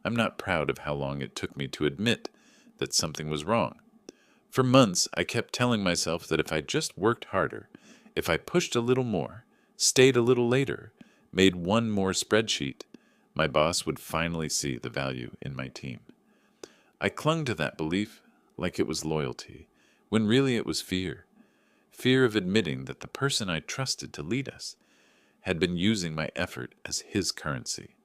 I'm not proud of how long it took me to admit that something was wrong. For months, I kept telling myself that if I just worked harder, if I pushed a little more, stayed a little later, made one more spreadsheet, my boss would finally see the value in my team. I clung to that belief like it was loyalty, when really it was fear. Fear of admitting that the person I trusted to lead us had been using my effort as his currency.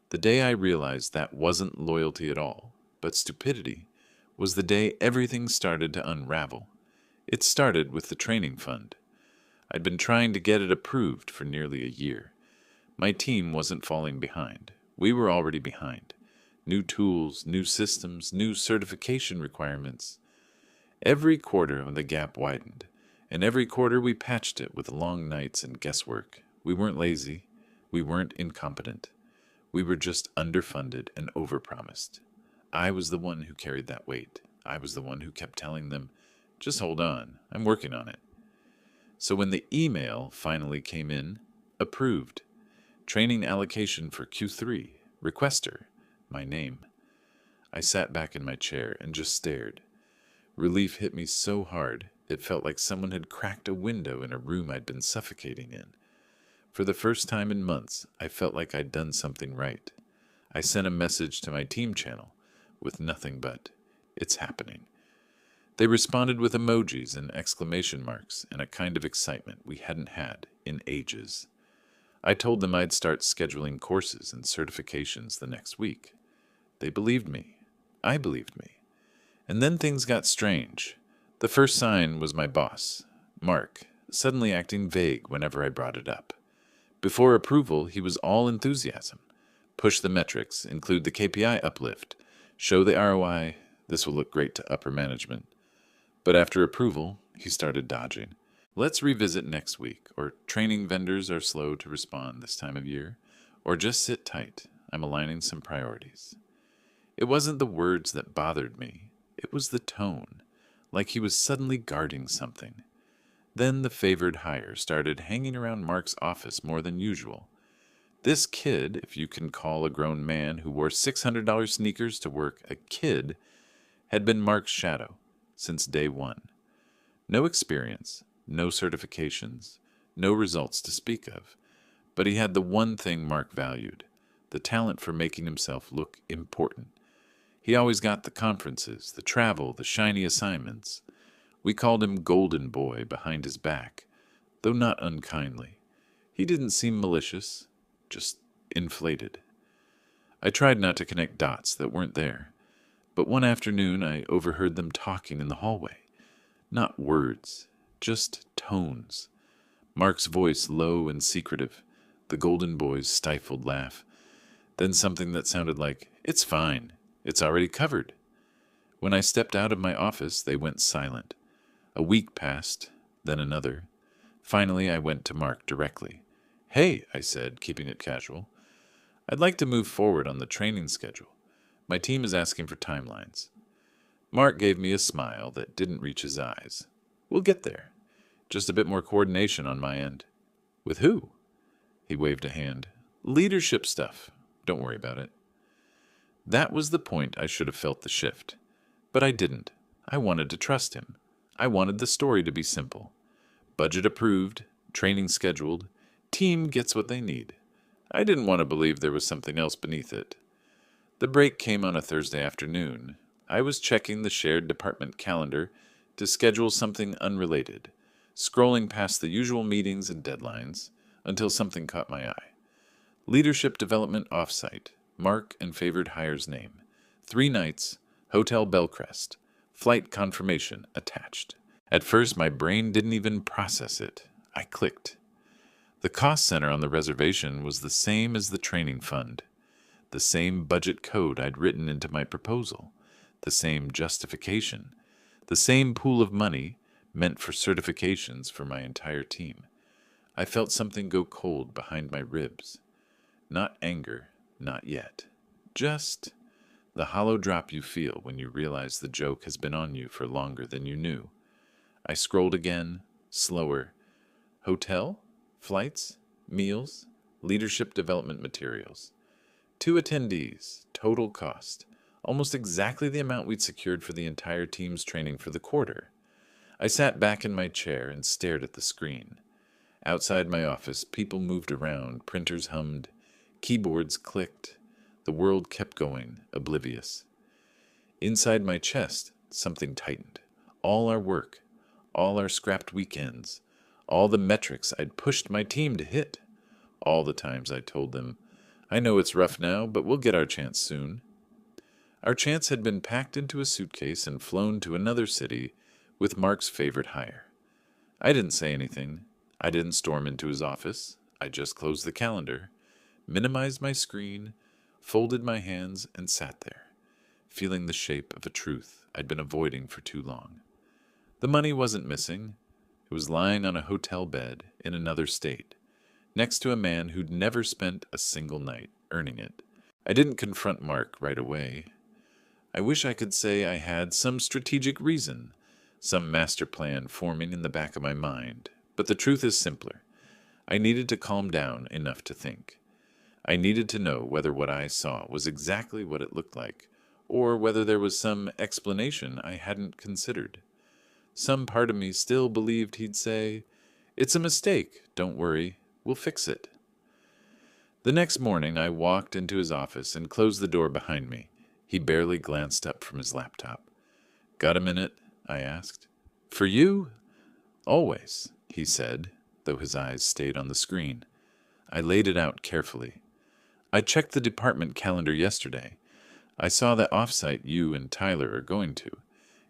The day I realized that wasn't loyalty at all, but stupidity, was the day everything started to unravel. It started with the training fund. I'd been trying to get it approved for nearly a year. My team wasn't falling behind. We were already behind. New tools, new systems, new certification requirements. Every quarter the gap widened, and every quarter we patched it with long nights and guesswork. We weren't lazy. We weren't incompetent. We were just underfunded and overpromised. I was the one who carried that weight. I was the one who kept telling them, just hold on, I'm working on it. So when the email finally came in, approved, training allocation for Q3, requester, my name, I sat back in my chair and just stared. Relief hit me so hard, it felt like someone had cracked a window in a room I'd been suffocating in. For the first time in months, I felt like I'd done something right. I sent a message to my team channel with nothing but, "It's happening." They responded with emojis and exclamation marks and a kind of excitement we hadn't had in ages. I told them I'd start scheduling courses and certifications the next week. They believed me. I believed me. And then things got strange. The first sign was my boss, Mark, suddenly acting vague whenever I brought it up. Before approval, he was all enthusiasm. Push the metrics, include the KPI uplift, show the ROI, this will look great to upper management. But after approval, he started dodging. Let's revisit next week, or training vendors are slow to respond this time of year, or just sit tight, I'm aligning some priorities. It wasn't the words that bothered me, it was the tone, like he was suddenly guarding something. Then the favored hire started hanging around Mark's office more than usual. This kid, if you can call a grown man who wore $600 sneakers to work a kid, had been Mark's shadow since day one. No experience, no certifications, no results to speak of, but he had the one thing Mark valued, the talent for making himself look important. He always got the conferences, the travel, the shiny assignments. We called him Golden Boy behind his back, though not unkindly. He didn't seem malicious, just inflated. I tried not to connect dots that weren't there, but one afternoon I overheard them talking in the hallway. Not words, just tones. Mark's voice low and secretive, the Golden Boy's stifled laugh, then something that sounded like, "It's fine, it's already covered." When I stepped out of my office, they went silent. A week passed, then another. Finally, I went to Mark directly. "Hey," I said, keeping it casual. "I'd like to move forward on the training schedule. My team is asking for timelines." Mark gave me a smile that didn't reach his eyes. "We'll get there. Just a bit more coordination on my end." "With who?" He waved a hand. "Leadership stuff. Don't worry about it." That was the point I should have felt the shift. But I didn't. I wanted to trust him. I wanted the story to be simple. Budget approved, training scheduled, team gets what they need. I didn't want to believe there was something else beneath it. The break came on a Thursday afternoon. I was checking the shared department calendar to schedule something unrelated, scrolling past the usual meetings and deadlines until something caught my eye. Leadership Development Offsite, Mark and favored hire's name. 3 nights, Hotel Bellcrest, flight confirmation attached. At first, my brain didn't even process it. I clicked. The cost center on the reservation was the same as the training fund, the same budget code I'd written into my proposal, the same justification, the same pool of money meant for certifications for my entire team. I felt something go cold behind my ribs. Not anger, not yet. Just the hollow drop you feel when you realize the joke has been on you for longer than you knew. I scrolled again, slower. Hotel? Flights? Meals? Leadership development materials. 2 attendees, total cost. Almost exactly the amount we'd secured for the entire team's training for the quarter. I sat back in my chair and stared at the screen. Outside my office, people moved around, printers hummed, keyboards clicked. The world kept going, oblivious. Inside my chest, something tightened. All our work, all our scrapped weekends, all the metrics I'd pushed my team to hit, all the times I told them, I know it's rough now, but we'll get our chance soon. Our chance had been packed into a suitcase and flown to another city with Mark's favorite hire. I didn't say anything. I didn't storm into his office. I just closed the calendar, minimized my screen, folded my hands, and sat there, feeling the shape of a truth I'd been avoiding for too long. The money wasn't missing. It was lying on a hotel bed in another state, next to a man who'd never spent a single night earning it. I didn't confront Mark right away. I wish I could say I had some strategic reason, some master plan forming in the back of my mind, but the truth is simpler. I needed to calm down enough to think. I needed to know whether what I saw was exactly what it looked like, or whether there was some explanation I hadn't considered. Some part of me still believed he'd say, "It's a mistake, don't worry, we'll fix it." The next morning I walked into his office and closed the door behind me. He barely glanced up from his laptop. "Got a minute?" I asked. "For you?" "Always," he said, though his eyes stayed on the screen. I laid it out carefully. "I checked the department calendar yesterday. I saw that offsite you and Tyler are going to.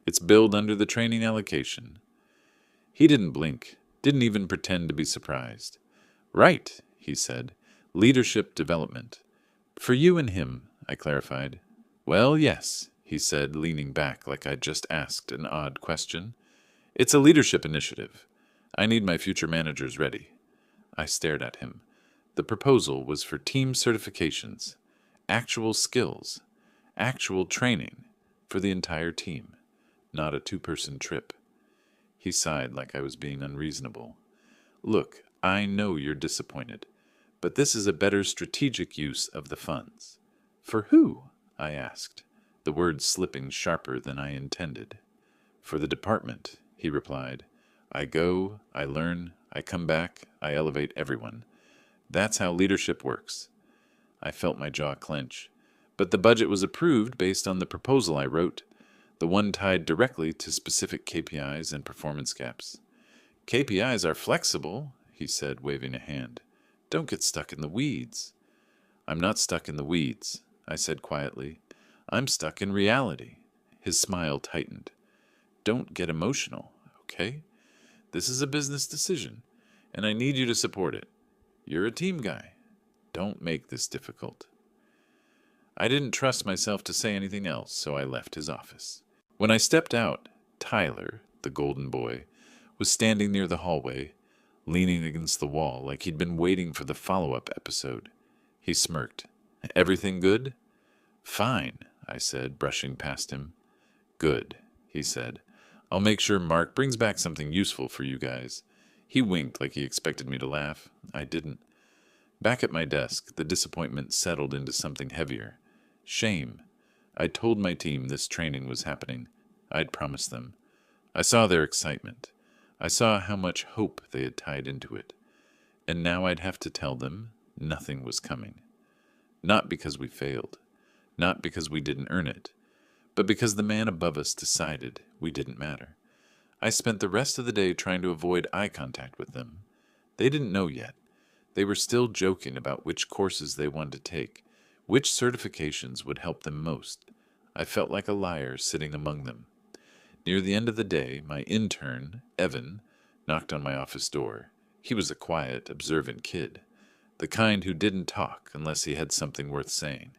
It's billed under the training allocation." He didn't blink, didn't even pretend to be surprised. "Right," he said. "Leadership development." "For you and him," I clarified. "Well, yes," he said, leaning back like I'd just asked an odd question. "It's a leadership initiative. I need my future managers ready." I stared at him. The proposal was for team certifications, actual skills, actual training for the entire team, not a 2-person trip. He sighed like I was being unreasonable. "Look, I know you're disappointed, but this is a better strategic use of the funds." "For who?" I asked, the words slipping sharper than I intended. "For the department," he replied. "I go, I learn, I come back, I elevate everyone. That's how leadership works." I felt my jaw clench. But the budget was approved based on the proposal I wrote, the one tied directly to specific KPIs and performance gaps. "KPIs are flexible," he said, waving a hand. "Don't get stuck in the weeds." "I'm not stuck in the weeds," I said quietly. "I'm stuck in reality." His smile tightened. "Don't get emotional, okay? This is a business decision, and I need you to support it. You're a team guy. Don't make this difficult." I didn't trust myself to say anything else, so I left his office. When I stepped out, Tyler, the golden boy, was standing near the hallway, leaning against the wall like he'd been waiting for the follow-up episode. He smirked. "Everything good?" "Fine," I said, brushing past him. "Good," he said. "I'll make sure Mark brings back something useful for you guys." He winked like he expected me to laugh. I didn't. Back at my desk, the disappointment settled into something heavier. Shame. I'd told my team this training was happening. I'd promised them. I saw their excitement. I saw how much hope they had tied into it. And now I'd have to tell them nothing was coming. Not because we failed. Not because we didn't earn it. But because the man above us decided we didn't matter. I spent the rest of the day trying to avoid eye contact with them. They didn't know yet. They were still joking about which courses they wanted to take, which certifications would help them most. I felt like a liar sitting among them. Near the end of the day, my intern, Evan, knocked on my office door. He was a quiet, observant kid, the kind who didn't talk unless he had something worth saying.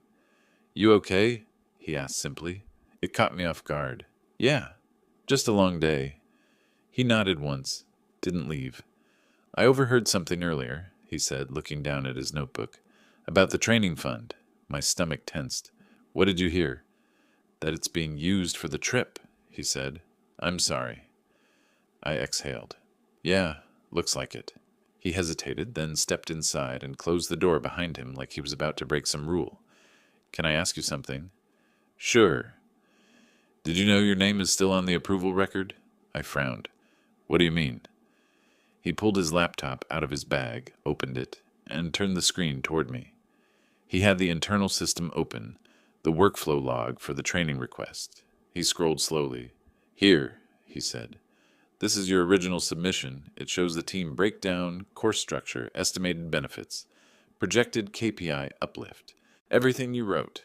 "You okay?" he asked simply. It caught me off guard. "Yeah, just a long day." He nodded once, didn't leave. "I overheard something earlier," he said, looking down at his notebook, "about the training fund." My stomach tensed. "What did you hear?" "That it's being used for the trip," he said. "I'm sorry." I exhaled. "Yeah, looks like it." He hesitated, then stepped inside and closed the door behind him like he was about to break some rule. Can I ask you something? Sure. Did you know your name is still on the approval record? I frowned. What do you mean? He pulled his laptop out of his bag, opened it, and turned the screen toward me. He had the internal system open, the workflow log for the training request. He scrolled slowly. Here, he said. This is your original submission. It shows the team breakdown, course structure, estimated benefits, projected KPI uplift. Everything you wrote.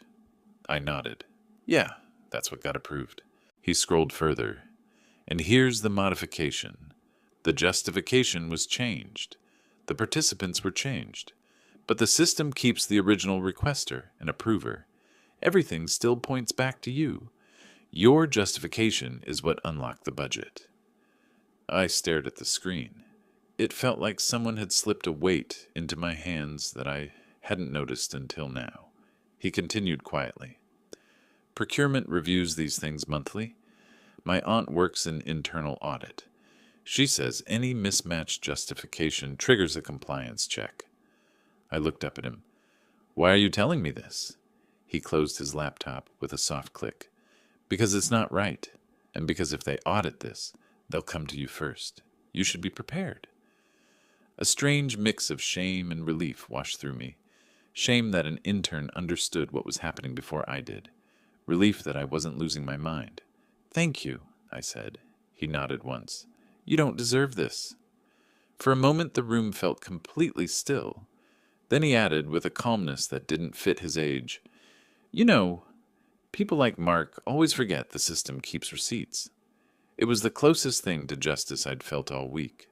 I nodded. Yeah, that's what got approved. He scrolled further. And here's the modification. The justification was changed. The participants were changed. But the system keeps the original requester and approver. Everything still points back to you. Your justification is what unlocked the budget. I stared at the screen. It felt like someone had slipped a weight into my hands that I hadn't noticed until now. He continued quietly. Procurement reviews these things monthly. My aunt works in internal audit. She says any mismatched justification triggers a compliance check. I looked up at him. Why are you telling me this? He closed his laptop with a soft click. Because it's not right, and because if they audit this, they'll come to you first. You should be prepared. A strange mix of shame and relief washed through me. Shame that an intern understood what was happening before I did. Relief that I wasn't losing my mind. Thank you, I said. He nodded once. You don't deserve this. For a moment the room felt completely still. Then he added, with a calmness that didn't fit his age, You know, people like Mark always forget the system keeps receipts. It was the closest thing to justice I'd felt all week.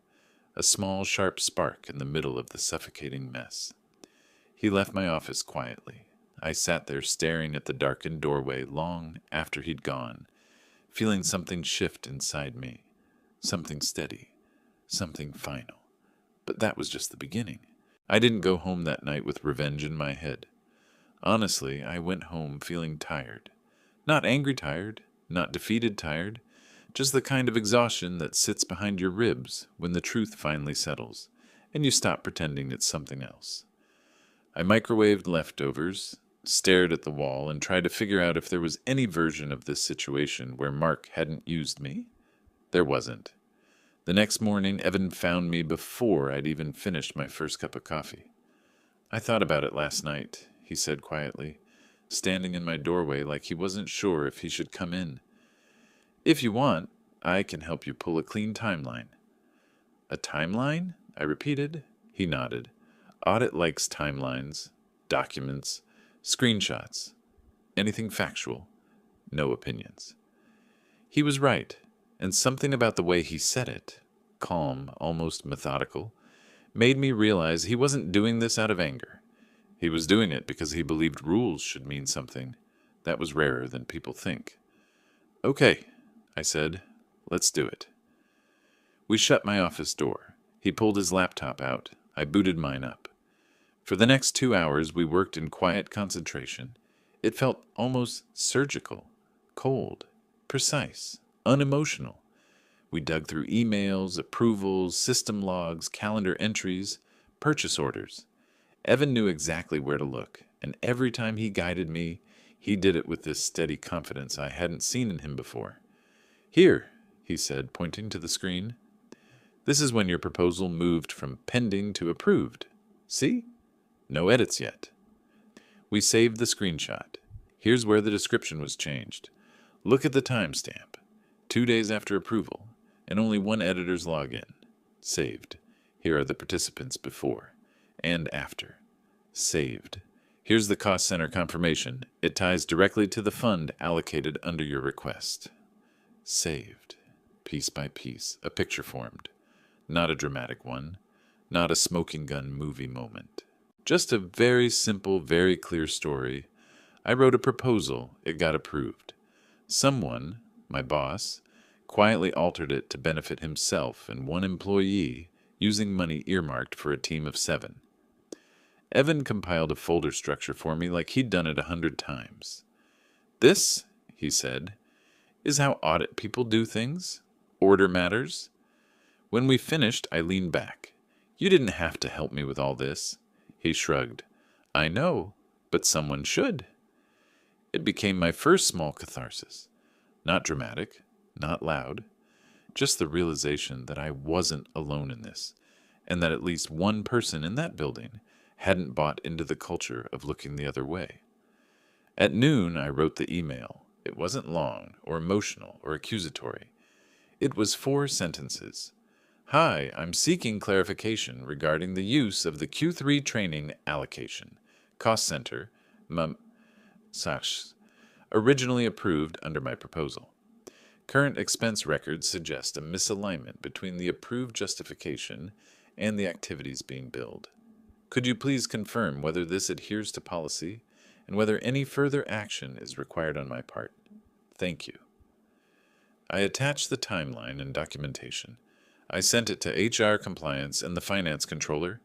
A small, sharp spark in the middle of the suffocating mess. He left my office quietly. I sat there staring at the darkened doorway long after he'd gone, feeling something shift inside me. Something steady. Something final. But that was just the beginning. I didn't go home that night with revenge in my head. Honestly, I went home feeling tired. Not angry tired, not defeated tired, just the kind of exhaustion that sits behind your ribs when the truth finally settles, and you stop pretending it's something else. I microwaved leftovers, stared at the wall, and tried to figure out if there was any version of this situation where Mark hadn't used me. There wasn't. The next morning, Evan found me before I'd even finished my first cup of coffee. I thought about it last night, he said quietly, standing in my doorway like he wasn't sure if he should come in. If you want, I can help you pull a clean timeline. A timeline? I repeated. He nodded. Audit likes timelines, documents, screenshots, anything factual, no opinions. He was right, and something about the way he said it, calm, almost methodical, made me realize he wasn't doing this out of anger. He was doing it because he believed rules should mean something. That was rarer than people think. Okay, I said, let's do it. We shut my office door. He pulled his laptop out. I booted mine up. For the next 2 hours, we worked in quiet concentration. It felt almost surgical, cold, precise, unemotional. We dug through emails, approvals, system logs, calendar entries, purchase orders. Evan knew exactly where to look, and every time he guided me, he did it with this steady confidence I hadn't seen in him before. Here, he said, pointing to the screen. This is when your proposal moved from pending to approved. See? No edits yet. We saved the screenshot. Here's where the description was changed. Look at the timestamp. 2 days after approval, and only one editor's login. Saved. Here are the participants before and after. Saved. Here's the cost center confirmation. It ties directly to the fund allocated under your request. Saved. Piece by piece, a picture formed. Not a dramatic one. Not a smoking gun movie moment. Just a very simple, very clear story. I wrote a proposal. It got approved. Someone, my boss, quietly altered it to benefit himself and one employee using money earmarked for a team of 7. Evan compiled a folder structure for me like he'd done it 100 times. This, he said, is how audit people do things. Order matters. When we finished, I leaned back. You didn't have to help me with all this. He shrugged. I know, but someone should. It became my first small catharsis. Not dramatic, not loud, just the realization that I wasn't alone in this, and that at least one person in that building hadn't bought into the culture of looking the other way. At noon, I wrote the email. It wasn't long, or emotional, or accusatory. It was 4 sentences. Hi, I'm seeking clarification regarding the use of the Q3 training allocation, cost center, originally approved under my proposal. Current expense records suggest a misalignment between the approved justification and the activities being billed. Could you please confirm whether this adheres to policy and whether any further action is required on my part? Thank you. I attached the timeline and documentation. I sent it to HR compliance and the finance controller.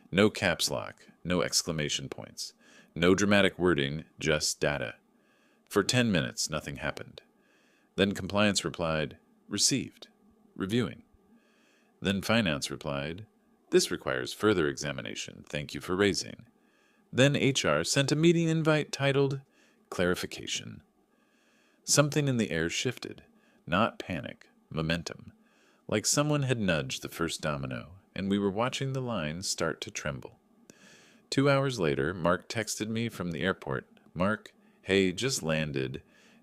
No caps lock, no exclamation points, no dramatic wording, just data. For 10 minutes, nothing happened. Then compliance replied, received, reviewing. Then finance replied, this requires further examination. Thank you for raising. Then HR sent a meeting invite titled clarification. Something in the air shifted, not panic, momentum, like someone had nudged the first domino, and we were watching the lines start to tremble. 2 hours later, Mark texted me from the airport. Mark, hey, just landed.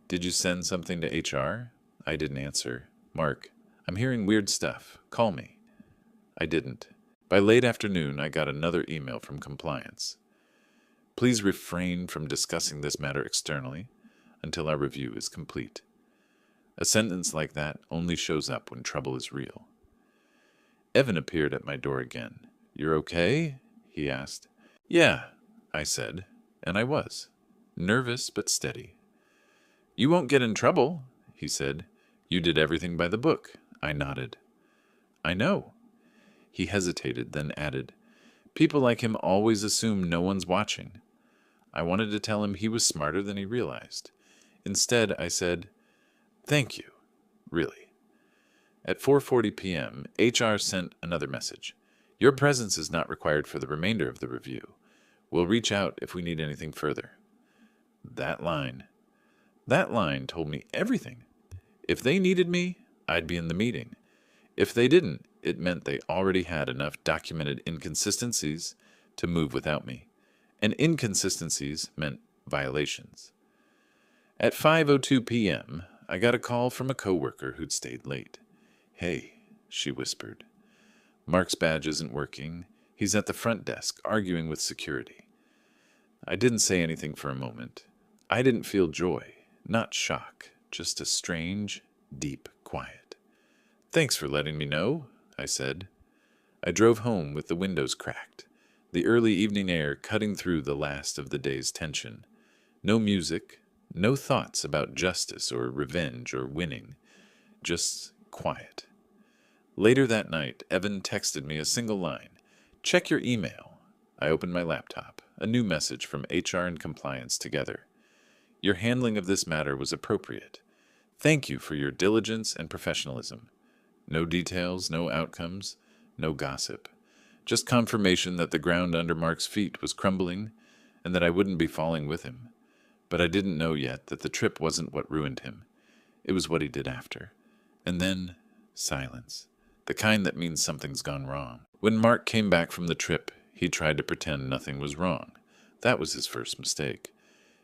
Did you send something to HR? I didn't answer. Mark, I'm hearing weird stuff. Call me. I didn't. By late afternoon, I got another email from compliance. Please refrain from discussing this matter externally until our review is complete. A sentence like that only shows up when trouble is real. Evan appeared at my door again. You're okay? He asked. Yeah, I said, and I was. Nervous but steady. You won't get in trouble, he said. You did everything by the book. I nodded. I know. He hesitated, then added, people like him always assume no one's watching. I wanted to tell him he was smarter than he realized. Instead, I said, thank you, really. At 4:40 p.m., HR sent another message. Your presence is not required for the remainder of the review. We'll reach out if we need anything further. That line told me everything. If they needed me, I'd be in the meeting. If they didn't, it meant they already had enough documented inconsistencies to move without me. And inconsistencies meant violations. At 5:02 p.m., I got a call from a coworker who'd stayed late. Hey, she whispered. Mark's badge isn't working. He's at the front desk, arguing with security. I didn't say anything for a moment. I didn't feel joy, not shock, just a strange, deep quiet. Thanks for letting me know, I said. I drove home with the windows cracked, the early evening air cutting through the last of the day's tension. No music, no thoughts about justice or revenge or winning, just quiet. Later that night, Evan texted me a single line. Check your email. I opened my laptop, a new message from HR and compliance together. Your handling of this matter was appropriate. Thank you for your diligence and professionalism. No details, no outcomes, no gossip. Just confirmation that the ground under Mark's feet was crumbling and that I wouldn't be falling with him. But I didn't know yet that the trip wasn't what ruined him. It was what he did after. And then, silence. The kind that means something's gone wrong. When Mark came back from the trip, he tried to pretend nothing was wrong. That was his first mistake.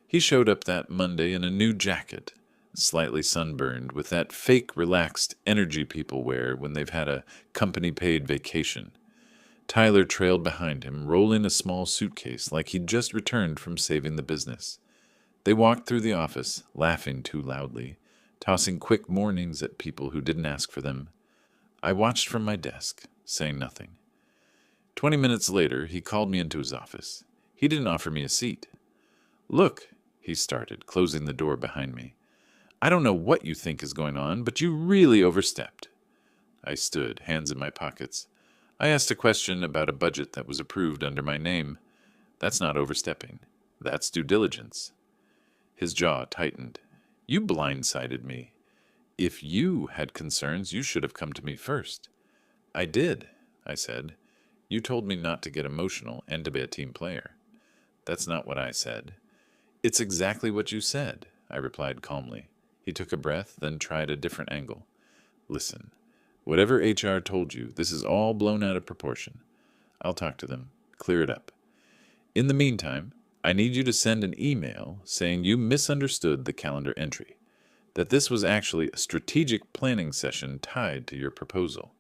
He showed up that Monday in a new jacket, slightly sunburned, with that fake relaxed energy people wear when they've had a company-paid vacation. Tyler trailed behind him, rolling a small suitcase like he'd just returned from saving the business. They walked through the office, laughing too loudly, tossing quick mornings at people who didn't ask for them. I watched from my desk, saying nothing. 20 minutes later, he called me into his office. He didn't offer me a seat. Look, he started, closing the door behind me. I don't know what you think is going on, but you really overstepped. I stood, hands in my pockets. I asked a question about a budget that was approved under my name. That's not overstepping. That's due diligence. His jaw tightened. You blindsided me. If you had concerns, you should have come to me first. I did, I said. You told me not to get emotional and to be a team player. That's not what I said. It's exactly what you said, I replied calmly. He took a breath, then tried a different angle. Listen, whatever HR told you, this is all blown out of proportion. I'll talk to them, clear it up. In the meantime, I need you to send an email saying you misunderstood the calendar entry, that this was actually a strategic planning session tied to your proposal.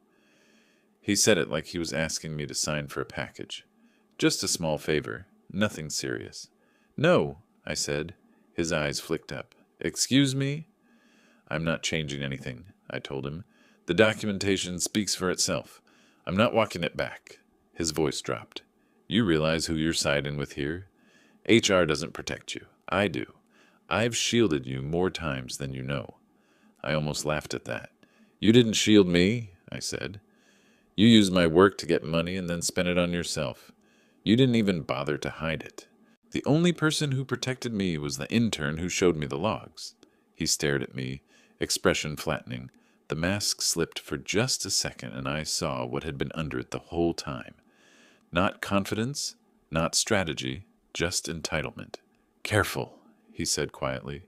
He said it like he was asking me to sign for a package. Just a small favor, nothing serious. No, I said. His eyes flicked up. Excuse me? I'm not changing anything, I told him. The documentation speaks for itself. I'm not walking it back. His voice dropped. You realize who you're siding with here? HR doesn't protect you. I do. I've shielded you more times than you know. I almost laughed at that. You didn't shield me, I said. You used my work to get money and then spent it on yourself. You didn't even bother to hide it. The only person who protected me was the intern who showed me the logs. He stared at me, expression flattening. The mask slipped for just a second, and I saw what had been under it the whole time. Not confidence, not strategy, just entitlement. Careful, he said quietly.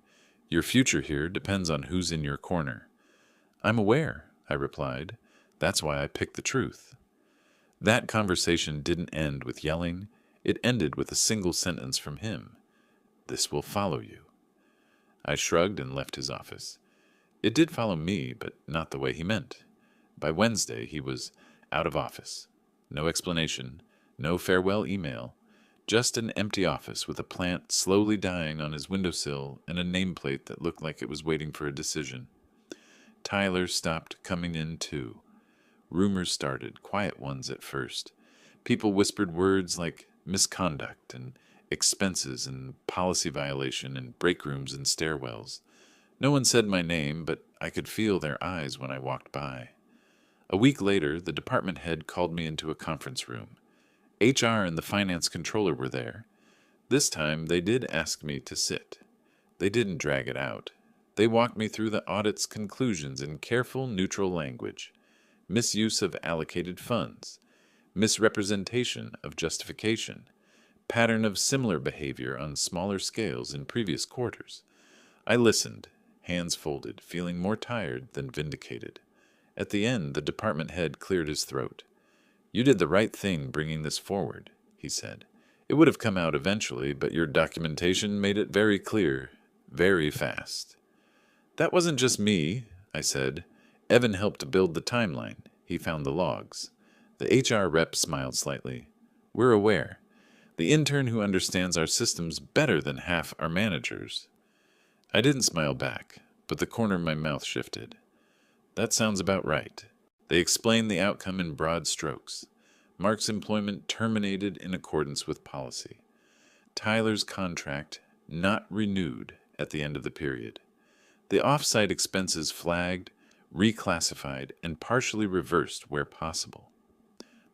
Your future here depends on who's in your corner. I'm aware, I replied. That's why I picked the truth. That conversation didn't end with yelling. It ended with a single sentence from him. This will follow you. I shrugged and left his office. It did follow me, but not the way he meant. By Wednesday, he was out of office. No explanation, no farewell email, just an empty office with a plant slowly dying on his windowsill and a nameplate that looked like it was waiting for a decision. Tyler stopped coming in too. Rumors started, quiet ones at first. People whispered words like misconduct and expenses and policy violation in break rooms and stairwells. No one said my name, but I could feel their eyes when I walked by. A week later, the department head called me into a conference room. HR and the finance controller were there. This time, they did ask me to sit. They didn't drag it out. They walked me through the audit's conclusions in careful, neutral language. Misuse of allocated funds. Misrepresentation of justification. Pattern of similar behavior on smaller scales in previous quarters. I listened, hands folded, feeling more tired than vindicated. At the end, the department head cleared his throat. You did the right thing bringing this forward, he said. It would have come out eventually, but your documentation made it very clear, very fast. That wasn't just me, I said. Evan helped build the timeline. He found the logs. The HR rep smiled slightly. We're aware. The intern who understands our systems better than half our managers. I didn't smile back, but the corner of my mouth shifted. That sounds about right. They explained the outcome in broad strokes. Mark's employment terminated in accordance with policy. Tyler's contract not renewed at the end of the period. The off-site expenses flagged, reclassified, and partially reversed where possible.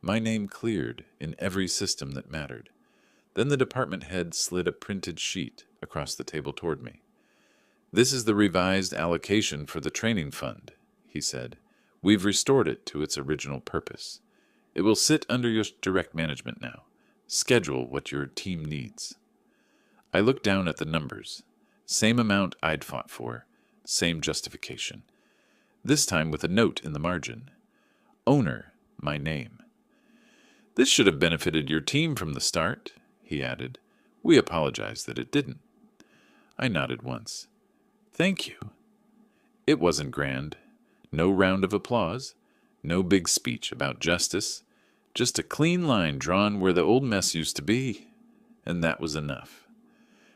My name cleared in every system that mattered. Then the department head slid a printed sheet across the table toward me. This is the revised allocation for the training fund, he said. We've restored it to its original purpose. It will sit under your direct management now. Schedule what your team needs. I looked down at the numbers. Same amount I'd fought for. Same justification. This time with a note in the margin. Owner, my name. This should have benefited your team from the start, he added. We apologize that it didn't. I nodded once. Thank you. It wasn't grand. No round of applause. No big speech about justice. Just a clean line drawn where the old mess used to be. And that was enough.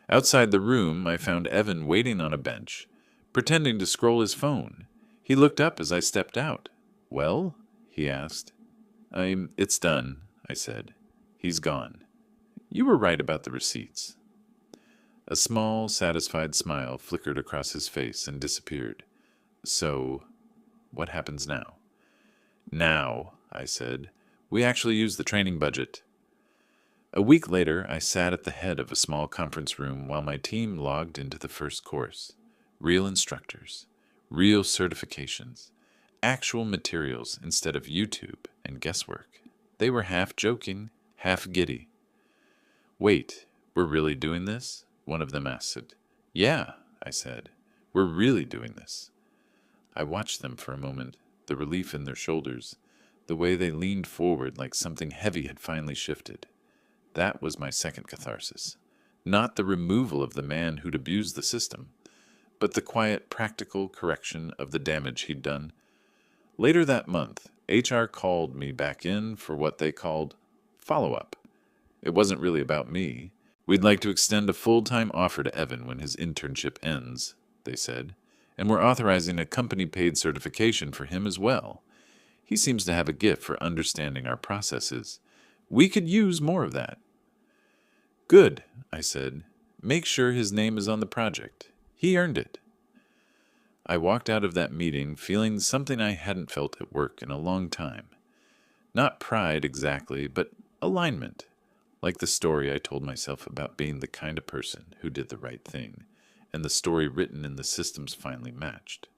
Outside the room, I found Evan waiting on a bench, pretending to scroll his phone. He looked up as I stepped out. Well? He asked. It's done, I said. He's gone. You were right about the receipts. A small, satisfied smile flickered across his face and disappeared. So, what happens now? Now, I said, we actually use the training budget. A week later, I sat at the head of a small conference room while my team logged into the first course. Real instructors, real certifications, actual materials instead of YouTube and guesswork. They were half joking, half giddy. Wait, we're really doing this? one of them asked. Yeah, I said. We're really doing this. I watched them for a moment, the relief in their shoulders, the way they leaned forward like something heavy had finally shifted. That was my second catharsis. Not the removal of the man who'd abused the system, but the quiet, practical correction of the damage he'd done. Later that month, HR called me back in for what they called follow-up. It wasn't really about me. We'd like to extend a full-time offer to Evan when his internship ends, they said, and we're authorizing a company-paid certification for him as well. He seems to have a gift for understanding our processes. We could use more of that. Good, I said. Make sure his name is on the project. He earned it. I walked out of that meeting feeling something I hadn't felt at work in a long time. Not pride exactly, but alignment. Like the story I told myself about being the kind of person who did the right thing, and the story written in the systems finally matched.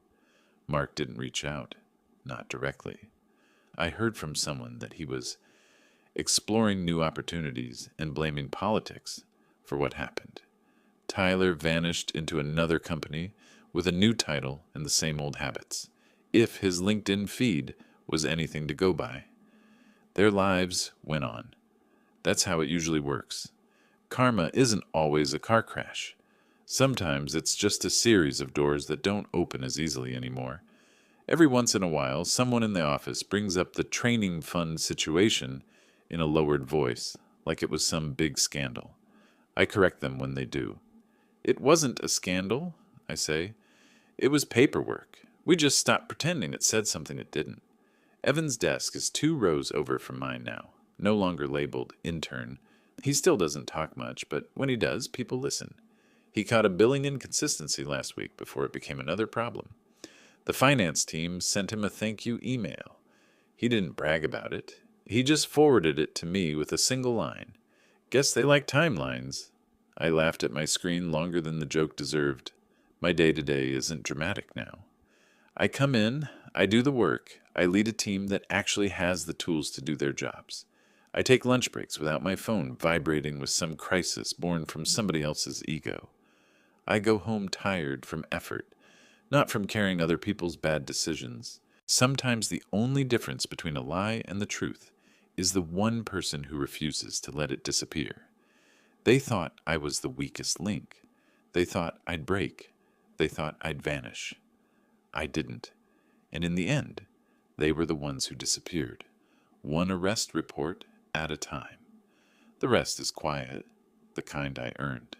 Mark didn't reach out, not directly. I heard from someone that he was exploring new opportunities and blaming politics for what happened. Tyler vanished into another company with a new title and the same old habits, if his LinkedIn feed was anything to go by. Their lives went on. That's how it usually works. Karma isn't always a car crash. Sometimes it's just a series of doors that don't open as easily anymore. Every once in a while, someone in the office brings up the training fund situation in a lowered voice, like it was some big scandal. I correct them when they do. It wasn't a scandal, I say. It was paperwork. We just stopped pretending it said something it didn't. Evan's desk is 2 rows over from mine now, no longer labeled intern. He still doesn't talk much, but when he does, people listen. He caught a billing inconsistency last week before it became another problem. The finance team sent him a thank you email. He didn't brag about it. He just forwarded it to me with a single line. Guess they like timelines. I laughed at my screen longer than the joke deserved. My day-to-day isn't dramatic now. I come in, I do the work, I lead a team that actually has the tools to do their jobs. I take lunch breaks without my phone vibrating with some crisis born from somebody else's ego. I go home tired from effort, not from carrying other people's bad decisions. Sometimes the only difference between a lie and the truth is the one person who refuses to let it disappear. They thought I was the weakest link. They thought I'd break. They thought I'd vanish. I didn't. And in the end, they were the ones who disappeared, one arrest report at a time. The rest is quiet, the kind I earned.